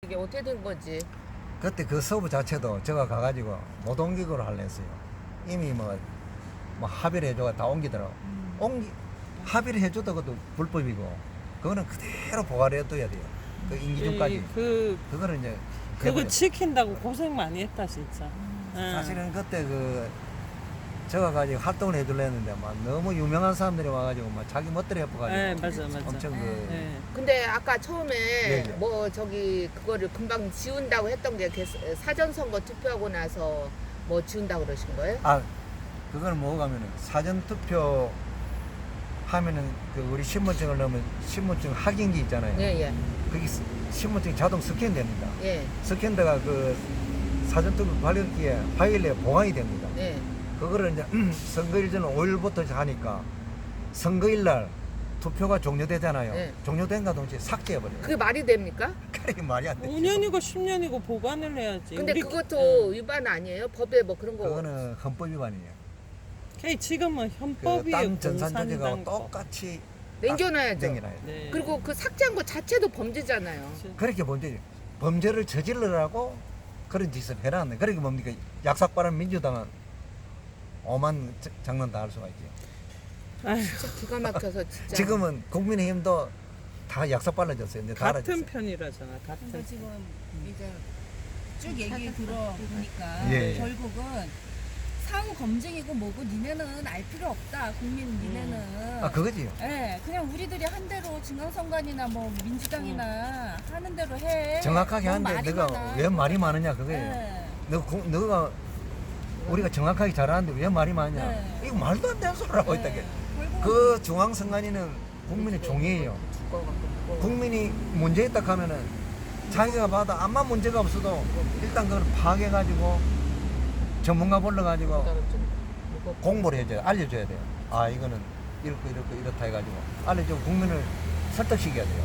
이게 어떻게 된 거지? 그때 그 서부 자체도 제가 가가지고 못 옮기고를 하려 했어요. 이미 뭐 합의를 해줘가 다 옮기더라고. 합의를 해줘도 그것도 불법이고, 그거는 그대로 보관을 해둬야 돼요. 그 임기중까지. 그거를 이제. 그거 해버렸어요. 지킨다고 고생 많이 했다, 진짜. 사실은 그때 제가 가지고 활동을 해주려 했는데, 막 너무 유명한 사람들이 와가지고, 막 자기 멋대로 해봐가지고. 네, 맞아. 엄청 네. 근데 아까 처음에 예. 뭐 그거를 금방 지운다고 했던 게 사전선거 투표하고 나서 뭐 지운다고 그러신 거예요? 그걸 뭐가면은 사전투표 하면은 우리 신분증을 넣으면 신분증 확인기 있잖아요. 예. 거기 신분증이 자동 스캔됩니다. 예. 스캔대가 사전투표 발급기에 파일에 보관이 됩니다. 예. 그거를 이제 선거일 전 5일부터 하니까 선거일 날 투표가 종료되잖아요. 네. 종료된과 동시에 삭제해버려요. 그게 말이 됩니까? 그게 말이 안 돼요. 5년이고 10년이고 보관을 해야지. 근데 그것도 위반 아니에요? 법에 뭐 그런 거. 그거는 헌법 위반이에요. 지금은 헌법이 땅 전산조직하고 똑같이 남겨놔야죠. 남겨놔요. 네. 그리고 그 삭제한 거 자체도 범죄잖아요. 그렇게 범죄를 저지르라고 그런 짓을 해놨네. 그러니까 뭡니까? 약삭빠른 민주당은 오만 장난 다 할 수가 있죠. 아휴, 진짜 기가 막혀서 진짜. 지금은 국민의힘도 다 약삭빨라졌어요. 이제 다 같은 알아졌어요. 편이라잖아. 같은 그러니까 편. 지금 이제 쭉 얘기 들어보니까 예. 결국은 사후 검증이고 뭐고 니네는 알 필요 없다. 국민 니네는. 그거지요. 예, 그냥 우리들이 한 대로 중앙선관위나 뭐 민주당이나 하는 대로 해. 정확하게 너무 하는데 말이 내가 많아. 왜 말이 많으냐 그거예요. 예. 너가 우리가 정확하게 잘하는데 왜 말이 많냐. 네. 이거 말도 안 되는 소리를 하고 있다. 예. 결국은 그 중앙선관위는 국민의 종이에요. 국민이 문제 있다 하면은 자기가 봐도 아무 문제가 없어도 일단 그걸 파악해가지고 전문가 불러가지고 공부를 해줘야 알려줘야 돼요. 이거는 이렇고 이렇다 해가지고 알려주고 국민을 설득시켜야 돼요.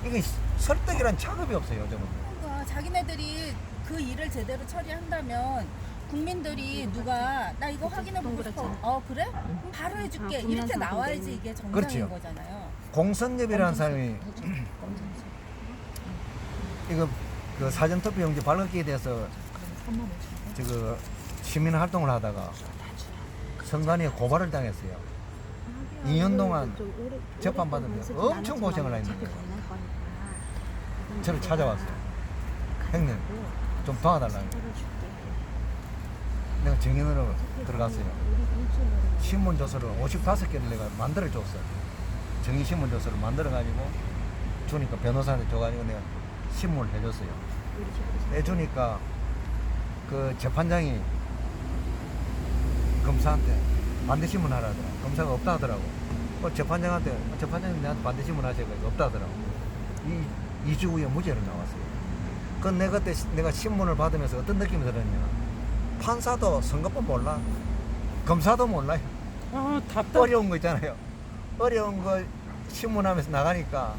이게 설득이란 작업이 없어요 요즘은. 그러니까 자기네들이 그 일을 제대로 처리한다면 국민들이 누가 나 이거 확인해보고 싶어. 그래? 그럼 바로 해줄게. 이렇게 나와야지 이게 정상인 그렇지요. 거잖아요. 공선엽이라는 사람이 이거 그 사전투표용지 발급기에 대해서 시민 활동을 하다가 선관위에 고발을 당했어요. 2년 동안 재판받으면서 엄청 고생을 했는데 저를 찾아왔어요. 형님 좀 도와달라고. 내가 증인으로 들어갔어요. 신문조서를 55개를 내가 만들어줬어요. 정의신문조서를 만들어가지고 주니까 변호사한테 줘가지고 내가 신문을 해줬어요. 해주니까 그 재판장이 검사한테 반대신문 하라 하더라고. 검사가 없다 하더라고. 재판장님 내한테 반대신문 하셔가 없다 하더라고. 2주 후에 무죄로 나왔어요. 내가 신문을 받으면서 어떤 느낌이 들었냐. 판사도 선거법 몰라. 검사도 몰라요. 답답. 어려운 거 있잖아요. 어려운 거 신문하면서 나가니까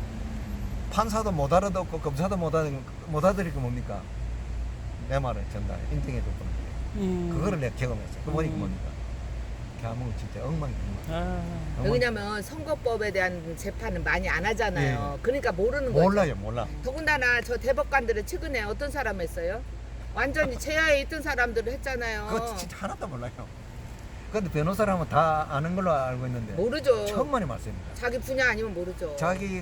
판사도 못 알아듣고 검사도 못 알아들이고 뭡니까? 내 말을 전달해. 인정해 줬거든요. 그거를 내가 경험했어요. 그 보니까 뭡니까? 대한민국 진짜 엉망이구나. 왜냐면 선거법에 대한 재판은 많이 안 하잖아요. 예. 그러니까 모르는 거죠. 몰라요, 몰라. 더군다나 저 대법관들은 최근에 어떤 사람 했어요? 완전히 제야에 있던 사람들을 했잖아요. 그거 진짜 하나도 몰라요. 근데 변호사라면 다 아는 걸로 알고 있는데 모르죠. 천만의 말씀입니다. 자기 분야 아니면 모르죠. 자기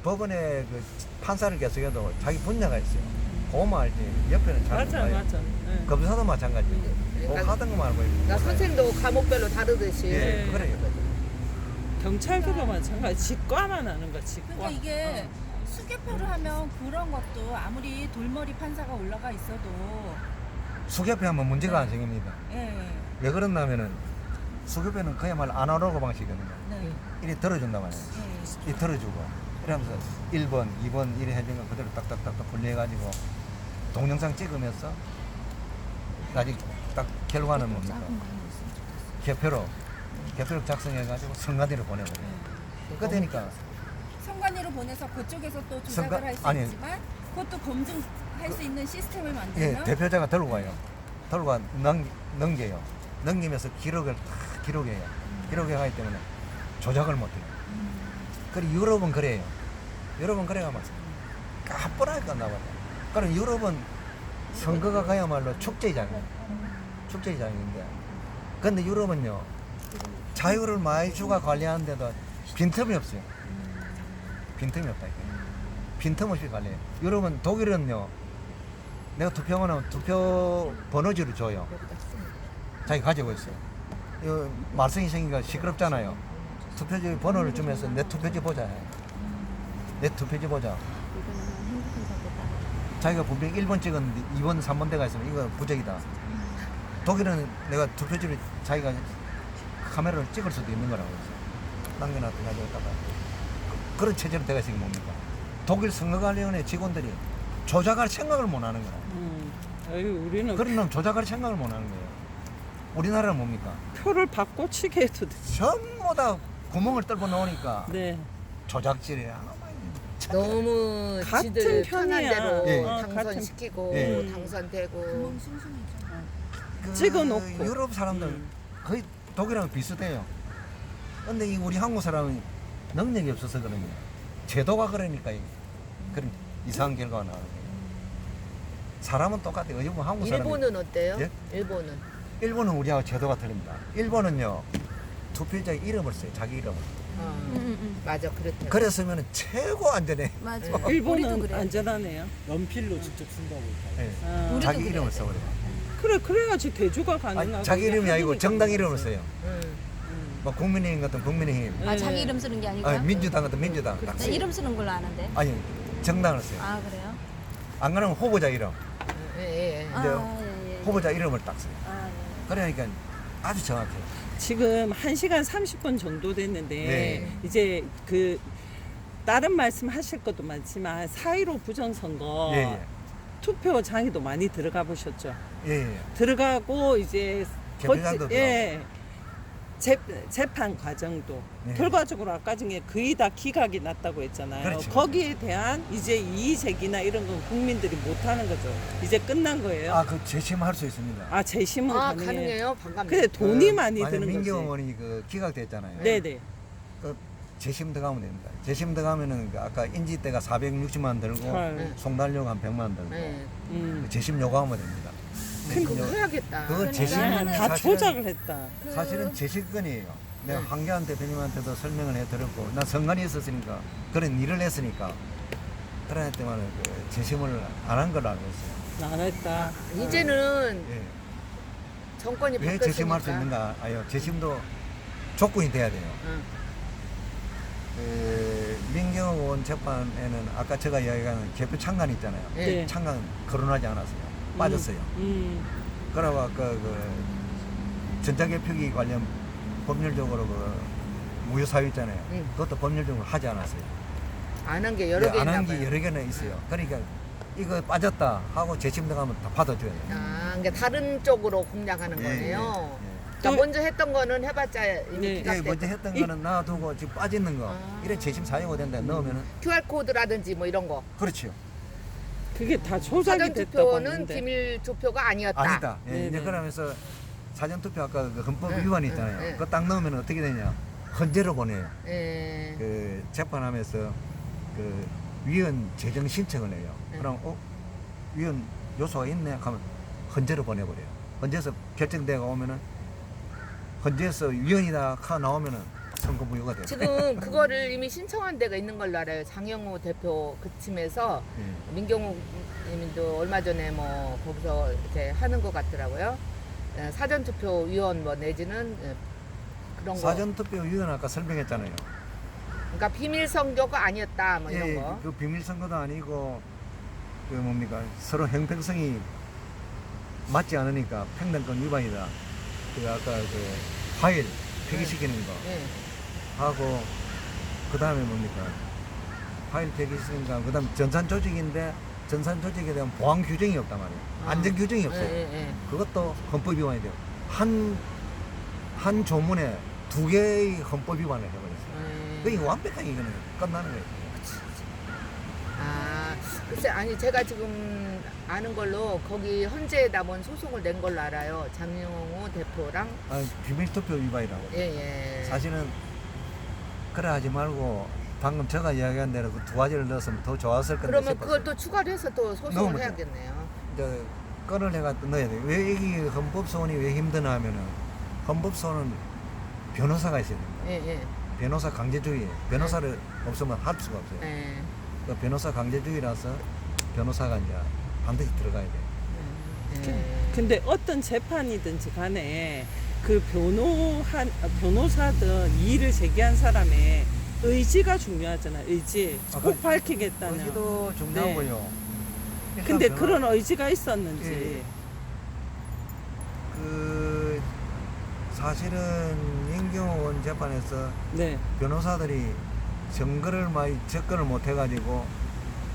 법원에 판사를 계속해도 자기 분야가 있어요. 그거만 알지. 옆에는 잘 몰라요. 맞아. 네. 검사도 마찬가지예요. 뭐 하던 것만 알고 있고. 나 선생도 과목별로 다르듯이. 예, 그래요. 경찰들도 마찬가지. 직과만 하는 거, 직과. 그러니까 이게 수개표를 하면 그런 것도 아무리 돌머리 판사가 올라가 있어도 수개표 하면 문제가 안 생깁니다. 예. 왜 그러냐면은 수개표는 그야말로 아날로그 방식이거든요. 네. 이리 들어준단 말이에요. 예. 이 들어주고 이러면서 1번, 2번 이래 해준 거 그대로 딱딱딱딱 분리해가지고 동영상 찍으면서 나중에 딱 결과는 뭡니까? 개표로 작성해가지고 선관위로 보내버려요. 그거 되니까 선관위로 보내서 그쪽에서 또 조작을 선관- 할 수 아니. 있지만 그것도 검증할 수 있는 시스템을 예, 만들면 대표자가 들고 가요. 들고 가 넘겨요. 넘기면서 기록을 다 기록해요. 기록해가기 때문에 조작을 못해요. 그리고 여러 번 그래요. 여러 번 그래가면서 가뿐하게 끝나버려요. 그럼 유럽은 선거가 가야말로 축제장이에요. 축제장인데. 근데 유럽은요, 자유를 많이 주가 관리하는데도 빈틈이 없어요. 빈틈이 없다. 이게. 빈틈 없이 관리해요. 유럽은 독일은요, 내가 투표하면 투표 번호지를 줘요. 자기 가지고 있어요. 이거 말썽이 생기니까 시끄럽잖아요. 투표지 번호를 주면서 내 투표지 보자. 내 투표지 보자. 자기가 분명히 1번 찍었는데 2번, 3번 대가 있으면 이거 부적이다. 독일은 내가 투표지를 자기가 카메라를 찍을 수도 있는 거라고 했어요. 남겨놨다 가져갔다가. 그런 체제로 돼가 있으니 뭡니까? 독일 선거관리원회 직원들이 조작할 생각을 못 하는 거야. 아유, 우리는 그런 놈 조작할 생각을 못 하는 거예요. 우리나라는 뭡니까? 표를 바꿔치게 해도 돼. 전부 다 구멍을 뚫고 놓으니까 네. 조작질이야. 너무 같은 지들 편한 편이야. 대로 예. 당선시키고 예. 당선되고 구멍 숭숭이죠. 그 찍어놓고. 유럽 사람들 거의 독일이랑 비슷해요. 근데 이 우리 한국 사람은 능력이 없어서 그런 거예요. 제도가 그러니까 그런 이상한 결과가 나오는 거예요. 사람은 똑같아요. 일본 한국 사람. 일본은 어때요? 예? 일본은 일본은 우리하고 제도가 틀립니다. 일본은요 투표자의 이름을 써요. 자기 이름을. 맞아 그렇대요. 그랬으면 최고 안전해. 맞아. 예. 우리도 일본은 그래. 안전하네요. 연필로 직접 쓴다고 했다. 예. 아, 자기 우리도 이름을 그래야 써버려요. 그래, 그래야지 대조가 가능하고. 아니, 자기 이름이 아니고 정당 이름을 써요. 응. 뭐 국민의힘 같은 국민의힘, 네. 아 자기 이름 쓰는 게 아니고요? 아니, 민주당 같은 민주당. 딱 나 써요. 이름 쓰는 걸로 아는데. 아니 정당을 써요. 아 그래요? 안 그러면 후보자 이름, 예, 예, 예. 근데 예. 후보자 이름을 딱 써요. 아, 그러니까 아주 정확해요. 지금 1시간 30분 정도 됐는데 네. 이제 그 다른 말씀 하실 것도 많지만 4.15 부정선거 예, 예. 투표장에도 많이 들어가 보셨죠? 예, 예. 들어가고 이제 개표장도 재판 과정도 네. 결과적으로 아까 중에 거의 다 기각이 났다고 했잖아요. 그렇죠. 거기에 대한 이제 이의 제기나 이런 건 국민들이 못 하는 거죠. 이제 끝난 거예요. 아, 그 재심할 수 있습니다. 아, 재심은 아 가능해요. 가능해요? 반갑네. 근데 돈이 많이 만약 드는 민경 거지. 의원이 그 기각됐잖아요. 네네. 그 재심 들어가면 됩니다. 재심 들어가면은 그 아까 인지대가 460만 원 들고 헐. 송달료가 한 100만 원 들고 예. 음. 재심 요구하면 됩니다. 그거 해야겠다. 그거 재심 다 사실은- 조작을 했다. 사실은 재심권이에요. 내가 네. 황교안 대표님한테도 설명을 해드렸고, 난 선관위 있었으니까 그런 일을 했으니까 그런 때만은 그 재심을 안 한 걸로 알고 있어요. 안 했다. 이제는 예. 정권이 왜 바뀌었으니까. 재심할 수 있는가? 아요, 재심도 조건이 돼야 돼요. 응. 그 민경호 의원 재판에는 아까 제가 이야기하는 개표 창간 있잖아요. 예. 네. 창간 거론하지 않았어요. 빠졌어요. 그러고 아까 그 전자개표기 관련 법률적으로 그 무효사유 있잖아요. 응. 그것도 법률적으로 하지 않았어요. 안 한 게 여러 개 있나 안 한 게 봐요. 여러 개나 있어요. 그러니까 이거 빠졌다 하고 재심 들어가면 다 받아줘야 돼요. 아, 그러니까 다른 쪽으로 공략하는 예, 거네요. 예, 예. 그러니까 또- 먼저 했던 거는 해봤자 이미 네. 예, 기각됐고. 먼저 했던 거는 놔두고 지금 빠지는 거 아. 이래 재심 사유가 된다 넣으면은 QR 코드라든지 뭐 이런 거. 그렇죠. 그게 다 조작이 사전 됐다고 투표는 하는데. 비밀 투표가 아니었다. 아니다. 예, 네네. 이제 그러면서 사전투표 아까 그 헌법 응, 위반이 응, 있잖아요. 응. 그거 딱 넣으면 어떻게 되냐? 헌재로 보내요. 예. 그 재판하면서 그 위헌 제정 신청을 해요. 네. 그럼 위헌 요소가 있네 하면 헌재로 보내버려요. 헌재에서 결정되고 오면은 헌재에서 위헌이다 하 나오면은 선거 무효가 돼요. 지금 그거를 이미 신청한 데가 있는 걸로 알아요. 장영호 대표 그 팀에서 예. 민경욱 님도 얼마 전에 뭐 거기서 이렇게 하는 것 같더라고요. 사전 투표 위원 뭐 내지는 그런 거. 사전투표 위헌 아까 설명했잖아요. 그러니까 비밀 선거가 아니었다 뭐 이런 예, 거. 그 비밀 선거도 아니고 그 뭡니까 서로 형평성이 맞지 않으니까 평등권 위반이다. 그 아까 그 파일 폐기시키는 거 예. 하고 그 다음에 뭡니까 파일 폐기시키는 거 그다음 전산 조직인데 전산 조직에 대한 보안 규정이 없단 말이에요. 아. 안전 규정이 없어요. 예, 예, 예. 그것도 헌법 위반이 돼요. 한 조문에 2개의 헌법 위반을 해버렸어요. 그러니까 완벽하게 이거는 끝나는 거예요. 아, 글쎄, 아니, 제가 지금 아는 걸로 거기 헌재에다 뭔 소송을 낸 걸로 알아요. 장영호 대표랑. 비밀투표 위반이라고. 예, 예. 사실은 그래 하지 말고 방금 제가 이야기한 대로 그 두 가지를 넣었으면 더 좋았을 건데 그러면 싶었어요. 그걸 또 추가로 해서 또 소송을 넣으면 돼. 해야겠네요. 이제 건을 해가 넣어야 돼. 왜 이게 헌법소원이 왜 힘드나 하면은 헌법소원은 변호사가 있어야 됩니다. 예, 예. 변호사 강제주의. 변호사를 없으면 할 수가 없어요. 예. 그 변호사 강제주의라서 변호사가 이제 반드시 들어가야 돼. 예. 근데 어떤 재판이든지 간에 그 변호사든 이의를 제기한 사람의 의지가 중요하잖아요. 의지. 아, 꼭 그- 밝히겠다는. 여기도 중요하고요. 일단 근데 변호- 그런 의지가 있었는지. 예. 그 사실은 임경원 재판에서 네. 변호사들이 증거를 많이 접근을 못 해가지고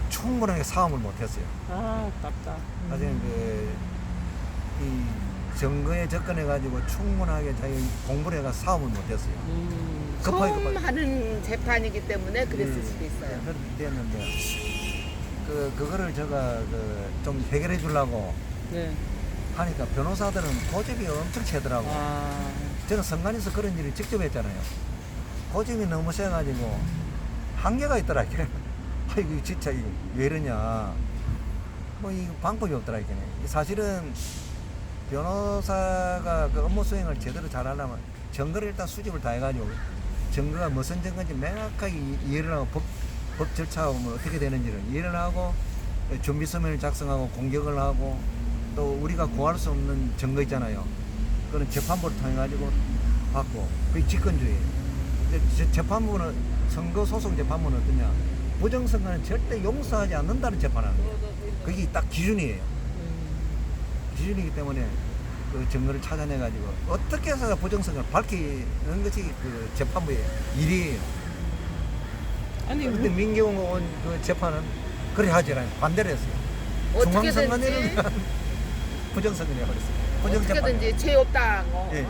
충분하게 사움을 못 했어요. 아, 아깝다. 사실은 이 증거에 접근해가지고 충분하게 자기 공부를 해가 사움을 못 했어요. 급하게 처음 급하게. 하는 재판이기 때문에 그랬을 예, 수도 있어요. 그렇게 됐는데 그거를 제가 좀 해결해 주려고 네. 하니까 변호사들은 고집이 엄청 세더라고. 아, 저는 선관위에서 그런 일을 직접 했잖아요. 고집이 너무 세가지고 한계가 있더라. 이게. 아이고 진짜 이게 왜 이러냐. 뭐 이 방법이 없더라. 이게. 사실은 변호사가 그 업무 수행을 제대로 잘하려면 증거를 일단 수집을 다 해가지고 증거가 무슨 증거인지 명확하게 이해를 하고 법 절차가 뭐 어떻게 되는지를 이해를 하고 준비 서면을 작성하고 공격을 하고 또 우리가 구할 수 없는 증거 있잖아요. 그런 재판부를 통해 가지고 받고 그게 직권주의. 근데 재판부는 선거 소송 재판부는 어떠냐? 부정선거는 절대 용서하지 않는다는 재판하는 거예요. 그게 딱 기준이에요. 기준이기 때문에 그 증거를 찾아내 가지고 어떻게 해서 부정선거를 밝히는 것이 그 재판부의 일이에요. 아니, 그런데 민경원 그 재판은 그래 하지 않아요. 반대를 했어요. 중앙선관위를 어떻게든지 부정선거를 해버렸어요. 부정재판. 어떻게든지 죄 없다고. 예.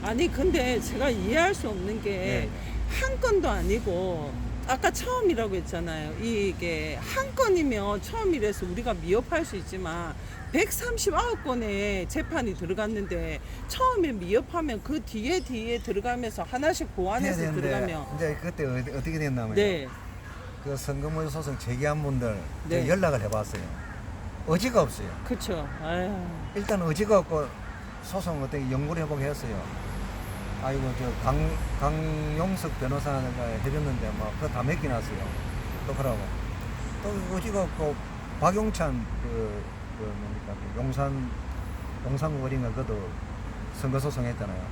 아니 근데 제가 이해할 수 없는 게 한 건도 아니고 아까 처음이라고 했잖아요. 이게 한 건이면 처음이라서 우리가 미흡할 수 있지만 139건의 재판이 들어갔는데 처음에 미흡하면 그 뒤에 들어가면서 하나씩 보완해서 해야 되는데 들어가면 이제 그때 어떻게 됐냐면요. 네. 그 선거무효 소송 제기한 분들 네. 제가 연락을 해봤어요. 의지가 없어요. 그쵸. 아유. 일단 의지가 없고 소송 어떻게 연구를 해보게 했어요. 아이고 저 강용석 변호사가 해줬는데 뭐 그거 다 맡겨놨어요. 또 그러고 또 의지가 없고 박용찬 뭡니까 그 용산 어린가 그도 선거 소송했잖아요.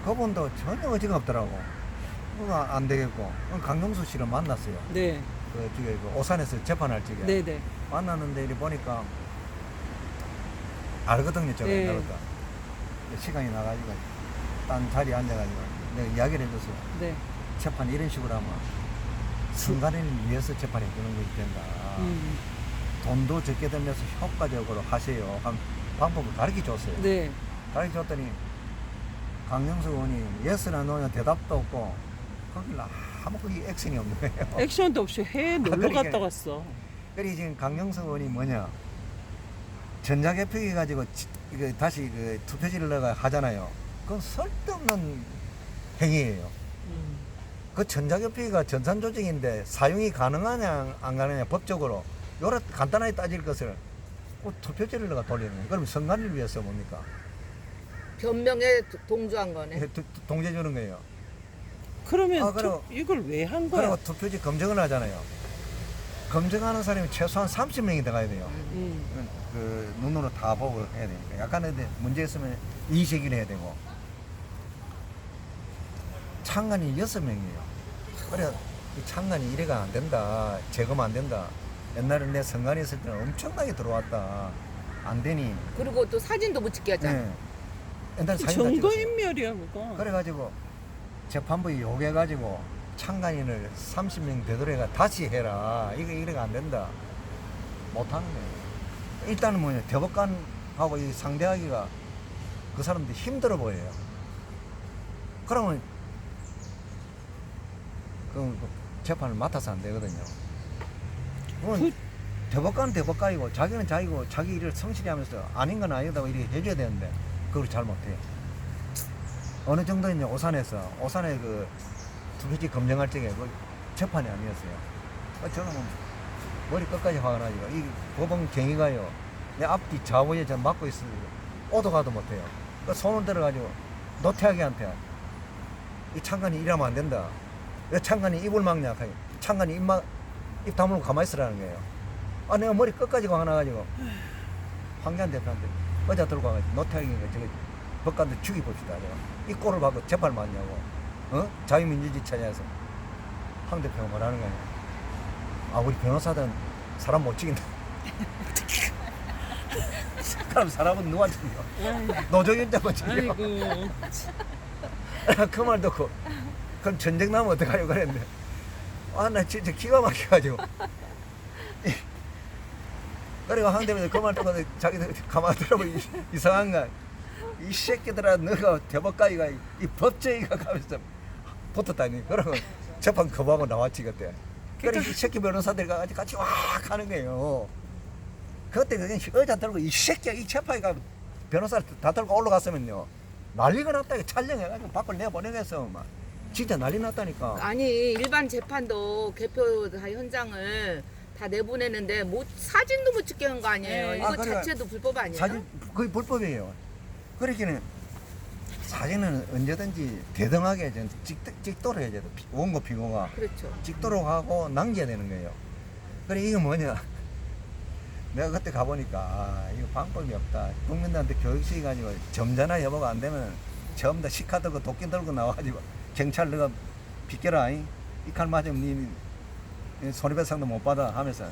그분도 전혀 의지가 없더라고. 그거 안 되겠고 강용수 씨를 만났어요. 네. 그 저기 그 오산에서 재판할 적에 네네. 만났는데 이리 보니까 알거든요. 제가 네. 옛날부터 시간이 나가지고 딴 자리에 앉아가지고 내가 이야기를 해줬어요. 네. 재판 이런 식으로 하면 순간을 위해서 재판이 되는 것이 된다. 돈도 적게 들면서 효과적으로 하세요. 한 방법을 가르쳐 줬어요. 네. 가르쳐 줬더니 강영수 의원이 예스나 노냐 대답도 없고 거길 아무 거기 액션이 없는 거예요. 액션도 없이 해외 놀러 그러니까. 갔다 왔어. 그래 지금 강영수 의원이 뭐냐 전자개표기 가지고 이거 다시 그 투표지를 넣어 하잖아요. 그건 쓸데없는 행위예요. 그 전자개표기가 전산조직인데 사용이 가능하냐 안 가능하냐 법적으로 요렇 간단하게 따질 것을 꼭 투표지를 넣어 돌리는 거예요. 그럼 선관위를 위해서 뭡니까? 변명에 동조한 거네. 동제 주는 거예요. 그러면 아, 그리고- 이걸 왜 한 거야? 그리고 투표지 검증을 하잖아요. 검증하는 사람이 최소한 30명이 들어가야 돼요. 그 눈으로 다 보고 해야 되니까 약간의 문제 있으면 이의제기를 해야 되고 창간이 6명이에요. 그래 이 창간이 이래가 안 된다, 재검 안 된다. 옛날에 내 선관위 있을 때는 엄청나게 들어왔다. 안 되니. 그리고 또 사진도 못 찍게 하잖아. 네. 옛날에 사진 다 찍었어요. 증거인멸이야 그거. 그래가지고 재판부에 요구해가지고 창간인을 30명 되돌아가 다시 해라. 이래가 안 된다. 못하는 거예요. 일단은 뭐냐 대법관하고 이 상대하기가 그 사람들 힘들어 보여요. 그러면 그 재판을 맡아서 안 되거든요. 그러면 대법관은 대법관이고 자기는 자기고 자기 일을 성실히 하면서 아닌 건 아니다고 이렇게 해줘야 되는데 그걸 잘 못해요. 어느 정도 이제 오산에 그 솔직히 검증할 적에 그 재판이 아니었어요. 저는 뭐 머리 끝까지 화가 나지고 이 법원 경위가요. 내 앞뒤 좌우에 저 막고 있어요. 오도 가도 못해요. 그 손을 들어가지고 노태하기한테 이 창관이 이러면 안 된다. 왜 창관이 입을 막냐? 창관이 입 다물고 가만히 있으라는 거예요. 아, 내가 머리 끝까지 화가 나가지고 황교안 대표한테 어제 들고 와가지고 노태하기니까 저기 법관들 죽여봅시다. 내가 이 꼴을 받고 재판을 맞냐고. 어? 자유민주주의 차지해서 황 대표가 뭐라는 거예요. 아, 우리 변호사들은 사람 못 죽인다. 그럼 사람은 누구한테 죽여? 노정현자만 죽여. 아이고. 그 말 듣고 그럼 전쟁 나면 어떡하려고 그랬는데 아, 나 진짜 기가 막혀가지고 그리고 황 대표는 그 말 듣고 자기들 가만히 들어보면 이상한가 이 새끼들아 너가 대법가이가 이 법제이가 가면서 붙었다니. 그러고 재판 거부하고 나왔지 그때. 그래 이 새끼 변호사들이 같이 와 하는 거예요. 그때 그냥 의자 들고 이 새끼야 이 재판이가 변호사를 다 들고 올라갔으면요 난리가 났다. 촬영해가지고 밖을 내보내겠어. 막 진짜 난리 났다니까. 아니 일반 재판도 개표 다 현장을 다 내보내는데 뭐 사진도 못 찍게 한 거 아니에요? 네. 이거 아, 그래. 자체도 불법 아니에요? 사진 거의 불법이에요. 그러기는 사진은 언제든지 대등하게 찍도록 해야 돼요. 원고 피고가 그렇죠. 찍도록 하고 남겨야 되는 거예요. 그래 이거 뭐냐? 내가 그때 가보니까 아, 이거 방법이 없다. 국민들한테 교육시키 가지고 점잖아 여보가 안 되면 전부 다 시카 들고 도끼 들고 나와가지고 경찰 너가 비켜라. 이 칼 맞으면 니 손해배상도 못 받아 하면서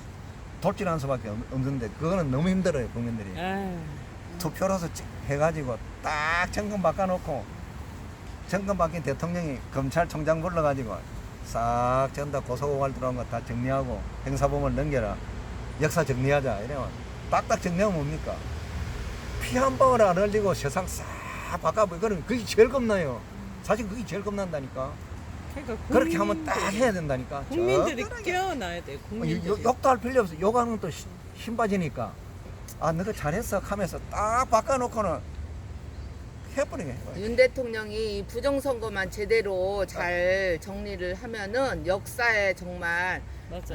돌진하는 수밖에 없는데 그거는 너무 힘들어요 국민들이. 아유. 투표로서 해가지고 딱 정권 바꿔놓고 정권 바뀐 대통령이 검찰총장 불러가지고 싹 전부 다 고소고발 들어온 거 다 정리하고 행사범을 넘겨라 역사 정리하자 이러면 딱딱 정리하면 뭡니까? 피 한 방울 안 흘리고 세상 싹 바꿔버려. 그러면 그게 제일 겁나요. 사실 그게 제일 겁난다니까. 그러니까 그렇게 하면 딱 해야 된다니까. 국민들이 적절하게. 깨어나야 돼. 국민들이. 욕도 할 필요 없어. 욕하는 건 또 힘 빠지니까. 아, 너가 잘했어 하면서 딱 바꿔놓고는 해버리게. 윤 대통령이 이 부정선거만 제대로 잘 정리를 하면은 역사에 정말 맞아.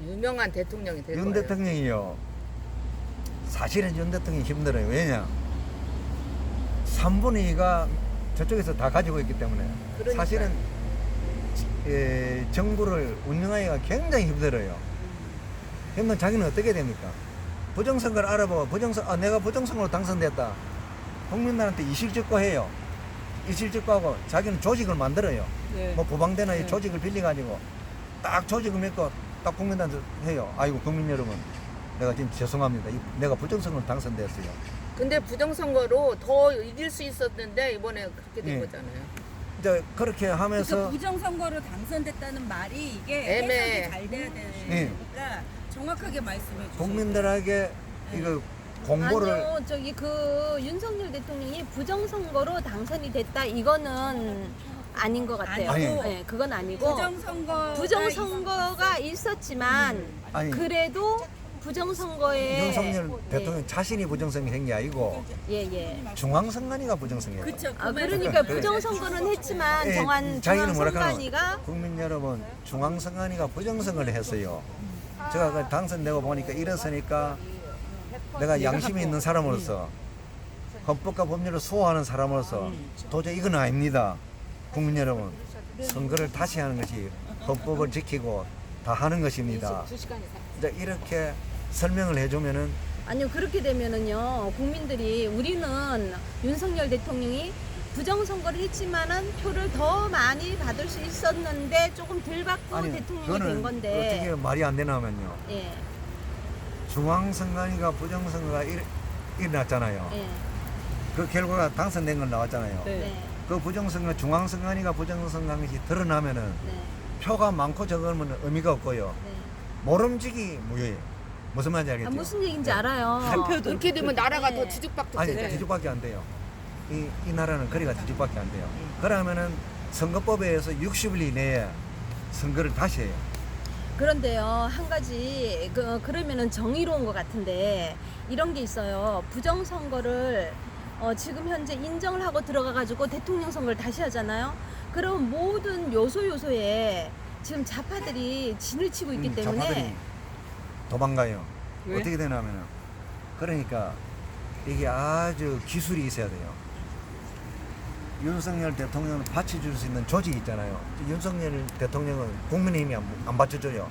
유명한 대통령이 될 윤 거예요. 대통령이요. 사실은 윤 대통령이 힘들어요. 왜냐? 3분의 2가 저쪽에서 다 가지고 있기 때문에 그러니까요. 사실은 정부를 운영하기가 굉장히 힘들어요. 그러면 자기는 어떻게 됩니까? 부정선거를 알아보고 내가 부정선거로 당선됐다. 국민들한테 이실직고해요. 이실직고하고 자기는 조직을 만들어요. 네. 뭐 부방대나 이 네. 조직을 빌려가지고 딱 조직을 맺고 딱 국민한테 해요. 아이고 국민 여러분, 내가 지금 죄송합니다. 내가 부정선거로 당선됐어요. 근데 부정선거로 더 이길 수 있었는데 이번에 그렇게 된 예. 거잖아요. 이제 그렇게 하면서 그러니까 부정선거로 당선됐다는 말이 이게 애매해. 해석이 잘 돼야 예. 되니까 정확하게 말씀해 주세요. 국민들에게 이거 공보를 아니요, 저기 그 윤석열 대통령이 부정선거로 당선이 됐다 이거는 아닌 것 같아요. 아니. 네, 그건 아니고 부정선거가 있었지만 아니 그래도 부정선거에 윤석열 대통령 자신이 부정선거 한 게 아니고 예예. 중앙선관위가 부정선거예요. 그쵸. 아 그러니까 부정선거는 했지만 예, 정한 자기는 뭐라 중앙선관위가 국민 여러분, 중앙선관위가 부정선거를 했어요. 제가 그 당선되고 보니까 이랬으니까 내가 양심이 있는 사람으로서 헌법과 법률을 수호하는 사람으로서 도저히 이건 아닙니다. 국민 여러분, 선거를 다시 하는 것이 헌법을 지키고 다 하는 것입니다. 이제 이렇게 설명을 해주면은 아니요 그렇게 되면은요 국민들이 우리는 윤석열 대통령이 부정선거를 했지만은 표를 더 많이 받을 수 있었는데 조금 덜 받고 대통령이 된 그거는 건데 어떻게 말이 안 되냐면요. 예, 중앙선관위가 부정선거가 일어났잖아요. 예, 그 결과가 당선된 건 나왔잖아요. 네. 네, 그 부정선거, 중앙선관위가 부정선거한 것이 드러나면은 네, 표가 많고 적으면 의미가 없고요. 네. 모름지기 무효예요. 무슨 말인지 알겠죠? 아, 무슨 얘기인지 알아요. 한 표도 그렇게 되면 나라가 네. 더 뒤죽박죽 아니, 되죠. 뒤죽밖에 안 돼요. 이 나라는 거리가 뒤죽밖에 안 돼요. 그러면은 선거법에 의해서 60일 이내에 선거를 다시 해요. 그런데요 한 가지 그러면은 정의로운 것 같은데 이런 게 있어요. 부정선거를 지금 현재 인정을 하고 들어가 가지고 대통령 선거를 다시 하잖아요. 그럼 모든 요소에 지금 좌파들이 진을 치고 있기 때문에 좌파들이 도망가요. 왜? 어떻게 되냐면은 그러니까 이게 아주 기술이 있어야 돼요. 윤석열 대통령을 받쳐줄 수 있는 조직이 있잖아요. 윤석열 대통령은 국민의힘이 안 받쳐줘요.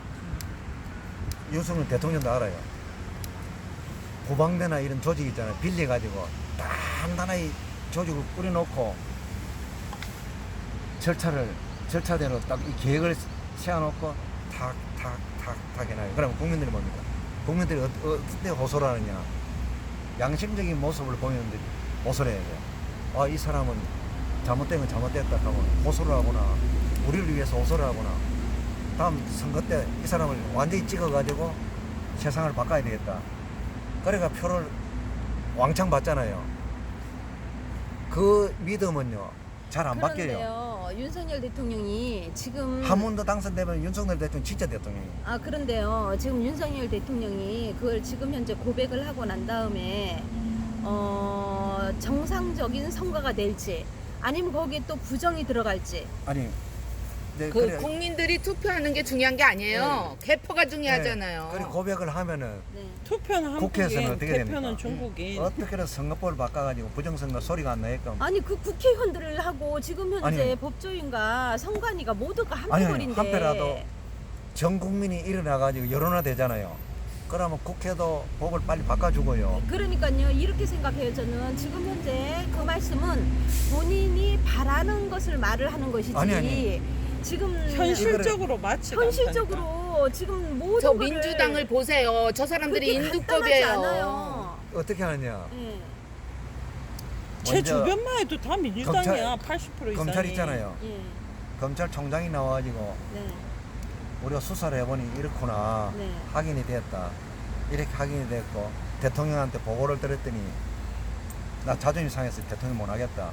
윤석열 대통령도 알아요. 구방대나 이런 조직이 있잖아요. 빌려가지고 단단하게 조직을 꾸려놓고 절차대로 딱 이 계획을 세워놓고 탁 해놔요. 그러면 국민들이 뭡니까? 국민들이 어떻게 호소를 하느냐? 양심적인 모습을 보이는 분들이 호소를 해야 돼요. 아, 이 사람은 잘못된 건 잘못됐다 하면 호소를 하거나 우리를 위해서 호소를 하거나 다음 선거 때 이 사람을 완전히 찍어가지고 세상을 바꿔야 되겠다. 그래가 표를 왕창 받잖아요. 그 믿음은요 잘 안 바뀌어요. 그런데요, 윤석열 대통령이 지금 한 번 더 당선되면 윤석열 대통령 진짜 대통령이에요. 그런데요, 지금 윤석열 대통령이 그걸 지금 현재 고백을 하고 난 다음에 정상적인 선거가 될지 아니면 거기에 또 부정이 들어갈지. 아니, 네, 그 그래, 국민들이 투표하는 게 중요한 게 아니에요. 개표가 중요하잖아요. 그래 고백을 하면은 네. 투표는 국회에서는 한국인, 어떻게 대표는 됩니까? 중국인. 어떻게든 선거법을 바꿔가지고 부정선거 소리가 안 나게끔. 아니 그 국회의원들을 하고 지금 현재 아니. 법조인과 선관위가 모두가 아니, 한패거리인데 한패라도 전 국민이 일어나가지고 여론화되잖아요. 그러면 국회도 법을 빨리 바꿔주고요. 그러니까요, 이렇게 생각해요. 저는 지금 현재 그 말씀은 본인이 바라는 것을 말을 하는 것이지. 아니. 지금 현실적으로 맞지 현실적으로 지금 모든 저 거를 민주당을 보세요. 저 사람들이 그렇게 간단하지 인두급이에요. 않아요. 어떻게 하느냐? 예. 제 먼저 주변만 해도 다 민주당이야. 80% 이상이. 검찰 있잖아요. 예. 검찰총장이 나와가지고 네. 우리가 수사를 해보니 이렇구나 네. 확인이 됐다. 이렇게 확인이 됐고 대통령한테 보고를 드렸더니 나 자존심 상해서 대통령 못 하겠다.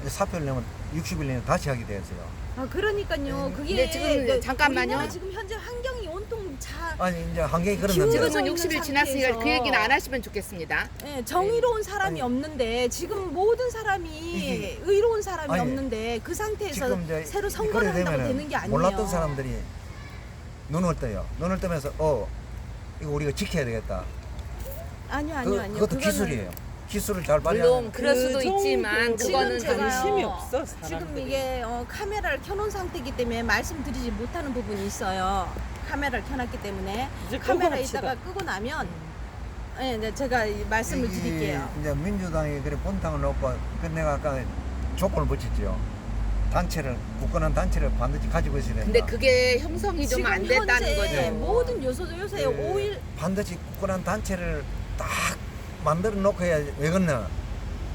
네. 사표를 내면 60일 내에 다시 하게 되었어요. 그러니까요. 그게 근데 지금 잠깐만요. 우리나라 지금 현재 환경이 온통 아니 이제 한계에 기울어져 그러는데 지금은 있는 60일 지났으니까 상태에서. 그 얘기는 안 하시면 좋겠습니다. 예, 정의로운 사람이 아니. 없는데 지금 모든 사람이 이게- 의로운 사람이 아니, 없는데 그 상태에서 지금 이제 새로 그래 선거를 한다고 되면은 되는 게 아니에요. 몰랐던 사람들이 눈을 떠요. 눈을 뜨면서 이거 우리가 지켜야 되겠다. 아니요. 그것도 그거는 기술이에요. 기술을 잘 물론 발휘하는. 그럴 수도 정도로 있지만 그거는 지금 제가- 관심이 없어. 지금 사람들이. 이게 카메라를 켜놓은 상태이기 때문에 말씀드리지 못하는 부분이 있어요. 카메라를 켜놨기 때문에 이제 카메라 끄고 합시다. 이따가 끄고 나면 네, 제가 이 말씀을 이- 드릴게요. 이제 민주당이 그래 본당을 놓고 그 내가 아까 조건을 붙였지요. 단체를 굳건한 단체를 반드시 가지고 있어야 된다. 근데 그게 형성이 좀 지금 안 됐다는 현재 거죠. 모든 요소에 5일 반드시 굳건한 단체를 딱 만들어 놓고 해야 왜 그러냐.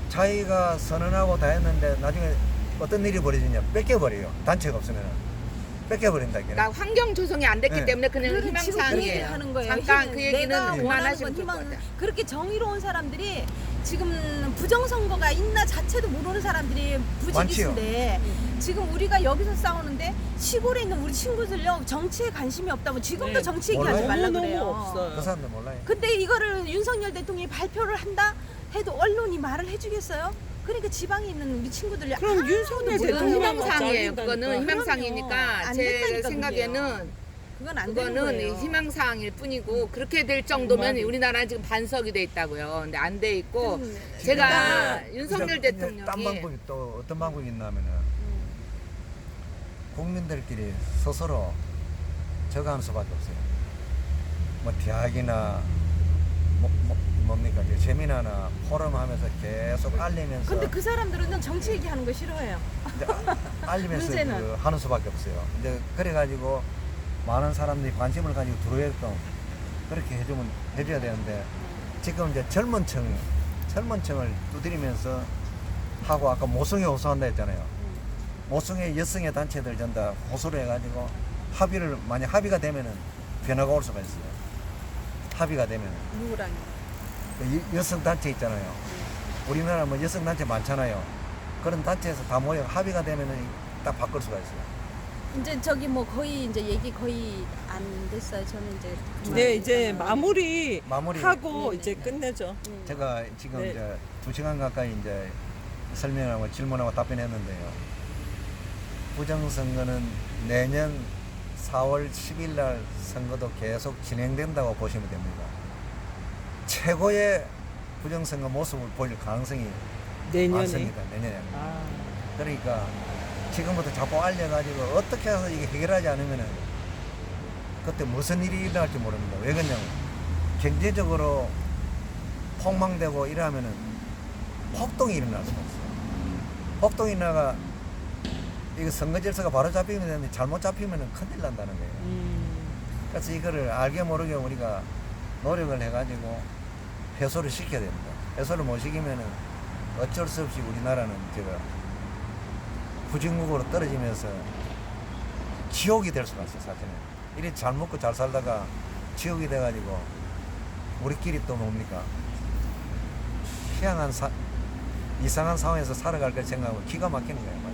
자기가 선언하고 다 했는데 나중에 어떤 일이 벌어지냐 뺏겨버려요. 단체가 없으면 뺏겨버린다 이게. 그러니까 환경 조성이 안 됐기 네. 때문에 그냥 지금 그 희망사항이에요. 얘기를 하는 거예요. 잠깐 그 얘기는 내가 원하는 그만하시면 건 좋을 것 희망. 같아요. 그렇게 정의로운 사람들이 지금 부정선거가 있나 자체도 모르는 사람들이 부지기수인데 지금 우리가 여기서 싸우는데 시골에 있는 우리 친구들요 정치에 관심이 없다면 지금도 네. 정치 얘기하지 몰라요. 말라 너무너무 그래요. 없어요. 그 사람들 몰라요. 근데 이거를 윤석열 대통령이 발표를 한다 해도 언론이 말을 해주겠어요? 그러니까 지방에 있는 우리 친구들이 그럼 아무도 윤석열 그건 대통령이 몰라요. 희망사항이에요. 그거는 그럼요. 희망사항이니까 안 제 된다니까, 생각에는 그건 안 되는 그거는 거예요. 희망사항일 뿐이고 그렇게 될 정도면 맞아요. 우리나라는 지금 반석이 돼 있다고요. 근데 안 돼 있고 음, 제가 이제- 윤석열 이제 대통령이 딴 방법이 또 어떤 방법이 있냐면은 국민들끼리 스스로 저거하는 수밖에 없어요. 뭐 대학이나 뭡니까 이제 세미나나 포럼 하면서 계속 알리면서 근데 그 사람들은 정치 얘기하는 거 싫어해요. 이제 알리면서 문제는. 그 하는 수밖에 없어요. 이제 그래가지고 많은 사람들이 관심을 가지고 들어오게끔 그렇게 해줘야 되는데 지금 이제 젊은 층을 두드리면서 하고 아까 모성애 호소한다 했잖아요. 모성애 여성의 단체들 전다 호소를 해가지고 만약 합의가 되면은 변화가 올 수가 있어요. 합의가 되면 누구랑? 여성 단체 있잖아요. 우리나라 뭐 여성 단체 많잖아요. 그런 단체에서 다 모여 합의가 되면은 딱 바꿀 수가 있어요. 이제 저기 뭐 거의 이제 얘기 거의 안 됐어요. 저는 이제 네, 이제 마무리. 마무리하고 네, 이제 네. 끝내죠. 제가 지금 네. 이제 2시간 가까이 이제 설명하고 질문하고 답변했는데요. 부정선거는 내년 4월 10일 날 선거도 계속 진행된다고 보시면 됩니다. 최고의 부정선거 모습을 보일 가능성이 내년에. 많습니다. 내년에. 아, 그러니까 지금부터 자꾸 알려가지고 어떻게 해서 이게 해결하지 않으면은 그때 무슨 일이 일어날지 모릅니다. 왜 그러냐면 경제적으로 폭망되고 이러면은 폭동이 일어날 수가 있어요. 폭동이 일어나가 이거 선거 질서가 바로 잡히면 되는데 잘못 잡히면은 큰일 난다는 거예요. 그래서 이거를 알게 모르게 우리가 노력을 해가지고 해소를 시켜야 됩니다. 해소를 못 시키면은 어쩔 수 없이 우리나라는 제가 후진국으로 떨어지면서 지옥이 될 수가 있어요, 사실은. 이리 잘 먹고 잘 살다가 지옥이 돼가지고 우리끼리 또 뭡니까? 희한한 이상한 상황에서 살아갈 걸 생각하면 기가 막히는 거예요.